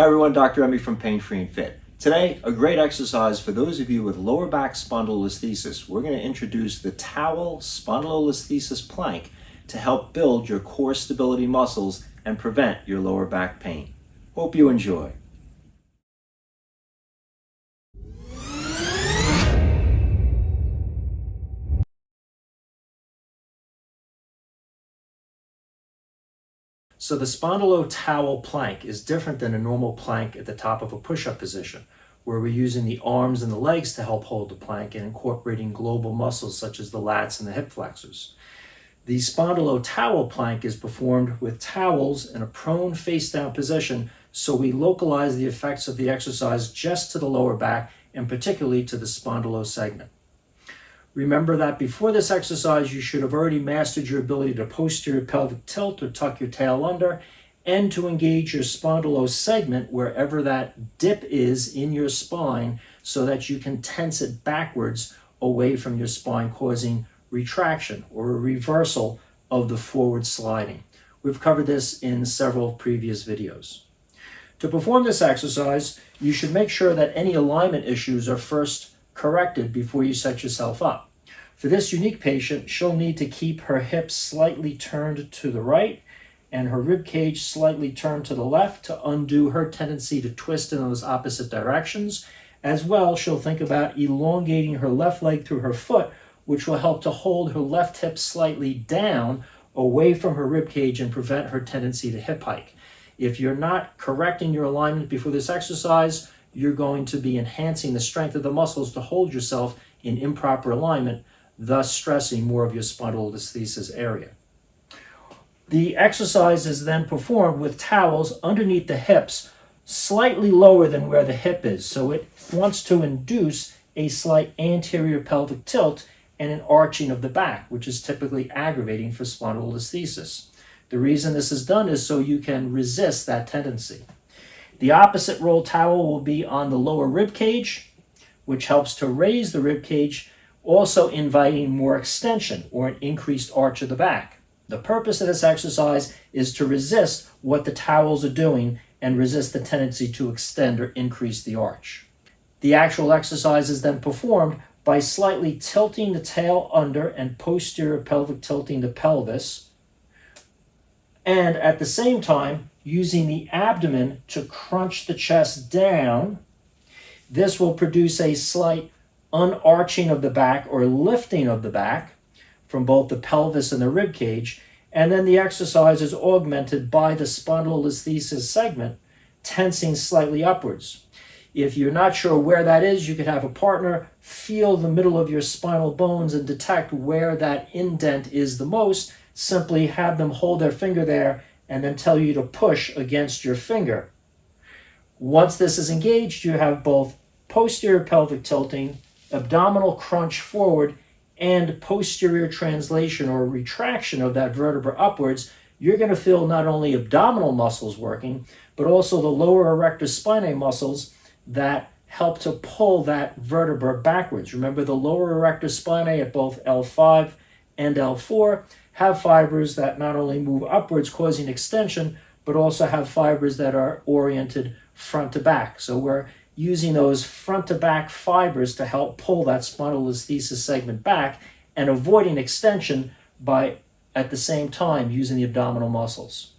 Hi everyone, Dr. Emmy from Pain Free and Fit. Today, a great exercise for those of you with lower back spondylolisthesis. We're going to introduce the towel spondylolisthesis plank to help build your core stability muscles and prevent your lower back pain. Hope you enjoy. So the spondylo towel plank is different than a normal plank at the top of a push-up position, where we're using the arms and the legs to help hold the plank and incorporating global muscles such as the lats and the hip flexors. The spondylo towel plank is performed with towels in a prone face-down position, so we localize the effects of the exercise just to the lower back and particularly to the spondylo segment. Remember that before this exercise, you should have already mastered your ability to posterior pelvic tilt or tuck your tail under and to engage your spondylo segment wherever that dip is in your spine so that you can tense it backwards away from your spine, causing retraction or a reversal of the forward sliding. We've covered this in several previous videos. To perform this exercise, you should make sure that any alignment issues are first corrected before you set yourself up. For this unique patient, she'll need to keep her hips slightly turned to the right and her rib cage slightly turned to the left to undo her tendency to twist in those opposite directions. As well, she'll think about elongating her left leg through her foot, which will help to hold her left hip slightly down away from her rib cage and prevent her tendency to hip hike. If you're not correcting your alignment before this exercise, you're going to be enhancing the strength of the muscles to hold yourself in improper alignment, thus stressing more of your spondylolisthesis area. The exercise is then performed with towels underneath the hips, slightly lower than where the hip is. So it wants to induce a slight anterior pelvic tilt and an arching of the back, which is typically aggravating for spondylolisthesis. The reason this is done is so you can resist that tendency. The opposite roll towel will be on the lower rib cage, which helps to raise the rib cage, also inviting more extension or an increased arch of the back. The purpose of this exercise is to resist what the towels are doing and resist the tendency to extend or increase the arch. The actual exercise is then performed by slightly tilting the tail under and posterior pelvic tilting the pelvis, and at the same time using the abdomen to crunch the chest down. This will produce a slight unarching of the back or lifting of the back from both the pelvis and the rib cage, and then the exercise is augmented by the spondylolisthesis segment tensing slightly upwards. If you're not sure where that is, you could have a partner feel the middle of your spinal bones and detect where that indent is the most. Simply have them hold their finger there and then tell you to push against your finger. Once this is engaged, you have both posterior pelvic tilting, abdominal crunch forward, and posterior translation or retraction of that vertebra upwards. You're going to feel not only abdominal muscles working, but also the lower erector spinae muscles that help to pull that vertebra backwards. Remember, the lower erector spinae at both L5 and L4 have fibers that not only move upwards, causing extension, but also have fibers that are oriented front to back. So we're using those front to back fibers to help pull that spondylolisthesis segment back and avoiding extension by, at the same time, using the abdominal muscles.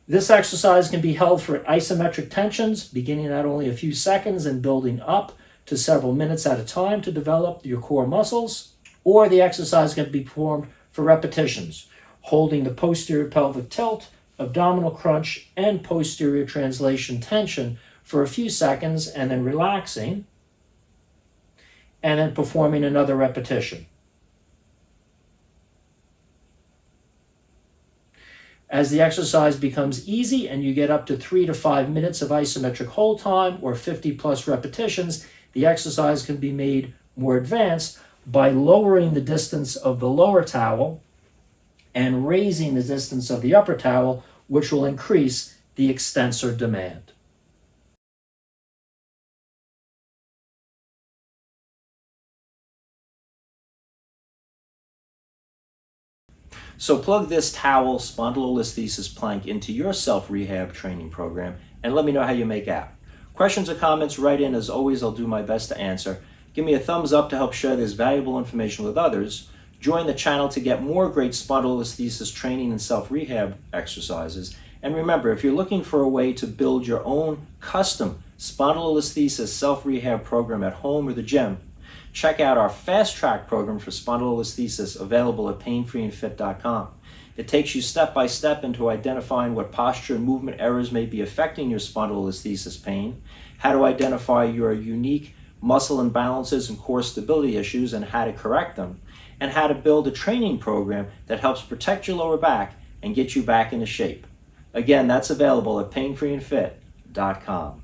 This exercise can be held for isometric tensions, beginning at only a few seconds and building up to several minutes at a time to develop your core muscles, or the exercise can be performed for repetitions, holding the posterior pelvic tilt, abdominal crunch, and posterior translation tension for a few seconds and then relaxing, and then performing another repetition. As the exercise becomes easy and you get up to 3 to 5 minutes of isometric hold time or 50 plus repetitions, the exercise can be made more advanced by lowering the distance of the lower towel and raising the distance of the upper towel, which will increase the extensor demand. So plug this towel spondylolisthesis plank into your self-rehab training program and let me know how you make out. Questions or comments, write in. As always, I'll do my best to answer. Give me a thumbs up to help share this valuable information with others. Join the channel to get more great spondylolisthesis training and self-rehab exercises. And remember, if you're looking for a way to build your own custom spondylolisthesis self-rehab program at home or the gym, check out our Fast Track program for spondylolisthesis available at painfreeandfit.com. It takes you step by step into identifying what posture and movement errors may be affecting your spondylolisthesis pain, how to identify your unique muscle imbalances and core stability issues and how to correct them, and how to build a training program that helps protect your lower back and get you back into shape. Again, that's available at painfreeandfit.com.